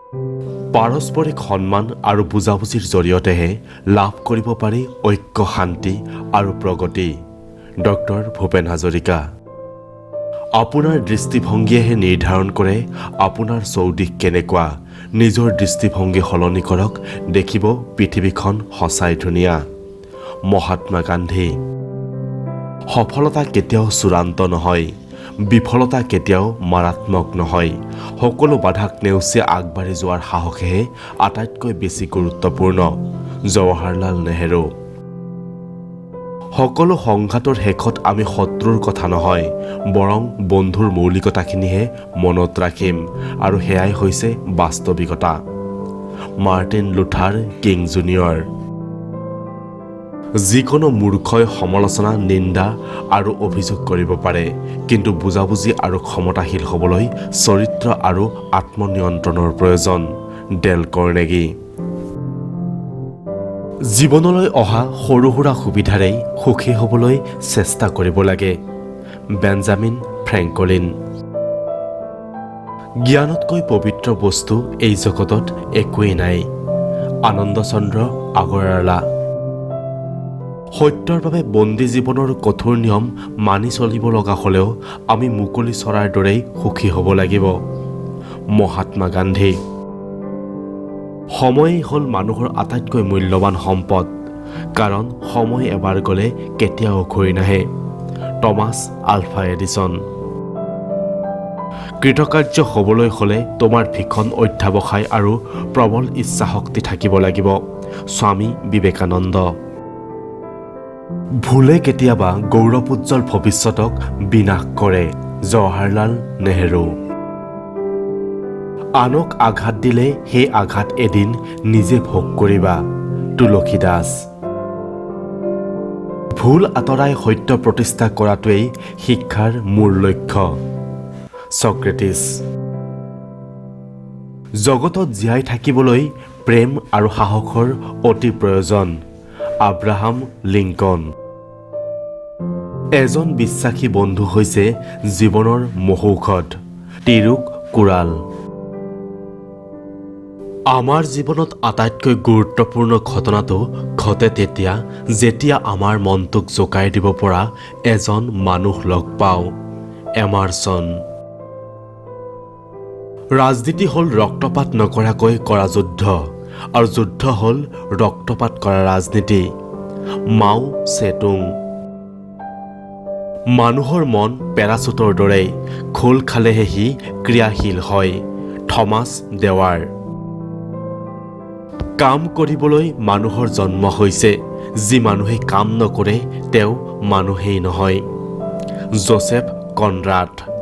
পাৰস্পৰিক সন্মান আৰু বুজাবুজিৰ জৰিয়তেহে লাভ কৰিব পাৰি ঐক্য, শান্তি আৰু প্ৰগতি। ডক্টৰ ভূপেন হাজৰিকা। আপোনাৰ দৃষ্টিভংগীয়েহে নিৰ্ধাৰণ কৰে আপোনাৰ চৌদিশ কেনেকুৱা। নিজৰ দৃষ্টিভংগী সলনি কৰক, দেখিব পৃথিৱীখন সঁচাই ধুনীয়া। মহাত্মা গান্ধী। সফলতা কেতিয়াও চূড়ান্ত নহয়, বিফলতা কেতিয়াও মাৰাত্মক নহয়। সকলো বাধাক নেওচি আগবাঢ়ি যোৱাৰ সাহসেহে আটাইতকৈ বেছি গুৰুত্বপূৰ্ণ। জৱাহৰলাল নেহেৰু। সকলো সংঘাতৰ শেষত আমি শত্ৰুৰ কথা নহয়, বৰং বন্ধুৰ মৌলিকতাখিনিহে মনত ৰাখিম, আৰু সেয়াই হৈছে বাস্তৱিকতা। Martin Luther King junior. যিকোনো মূৰ্খই সমালোচনা, নিন্দা আৰু অভিযোগ কৰিব পাৰে, কিন্তু বুজাবুজি আৰু ক্ষমতাশীল হ'বলৈ চৰিত্ৰ আৰু আত্মনিয়ন্ত্ৰণৰ প্ৰয়োজন। Dale Carnegie. জীৱনলৈ অহা সৰু সুৰা সুবিধাৰেই সুখী হ'বলৈ চেষ্টা কৰিব লাগে। Benjamin Franklin. জ্ঞানতকৈ পবিত্ৰ বস্তু এই জগতত একোৱেই নাই। আনন্দচন্দ্ৰ আগৰৱালা। সত্যৰ বাবে বন্দী জীৱনৰ কঠোৰ নিয়ম মানি চলিব লগা হ'লেও আমি মুকলি চৰাইৰ দৰেই সুখী হ'ব লাগিব। মহাত্মা গান্ধী। সময়েই হ'ল মানুহৰ আটাইতকৈ মূল্যৱান সম্পদ, কাৰণ সময় এবাৰ গ'লে কেতিয়াও ঘূৰি নাহে। Thomas Alva Edison. কৃতকাৰ্য হ'বলৈ হ'লে তোমাৰ ভীষণ অধ্যাৱসায় আৰু প্ৰবল ইচ্ছাশক্তি থাকিব লাগিব। স্বামী বিবেকানন্দ। ভুলে কেতিয়াবা গৌৰৱোজ্জ্বল ভৱিষ্যতক বিনাশ কৰে। জৱাহৰলাল নেহেৰু। আনক আঘাত দিলে সেই আঘাত এদিন নিজে ভোগ কৰিবা। তুলসী দাস। ভুল আঁতৰাই সত্য প্ৰতিষ্ঠা কৰাটোৱেই শিক্ষাৰ মূল লক্ষ্য। ছক্ৰেটিছ। জগতত জীয়াই থাকিবলৈ প্ৰেম আৰু সাহসৰ অতি প্ৰয়োজন। Abraham Lincoln. এজন বিশ্বাসী বন্ধু হৈছে জীৱনৰ মহৌষধ। তিৰুক কুৰাল। আমাৰ জীৱনত আটাইতকৈ গুৰুত্বপূৰ্ণ ঘটনাটো ঘটে তেতিয়া, যেতিয়া আমাৰ মনটোক জোকাই দিব পৰা এজন মানুহ লগ পাওঁ। এমাৰছন। ৰাজনীতি হ'ল ৰক্তপাত নকৰাকৈ কৰা যুদ্ধ, আৰু যুদ্ধ হ'ল ৰক্তপাত কৰা ৰাজনীতি। মাও ছেতুং। মানুহৰ মন পেৰাচুটৰ দৰেই, খোল খালেহে সি ক্ৰিয়াশীল হয়। থমাছ ডেৱাৰ। কাম কৰিবলৈ মানুহৰ জন্ম হৈছে, যি মানুহে কাম নকৰে তেওঁ মানুহেই নহয়। Joseph Conrad.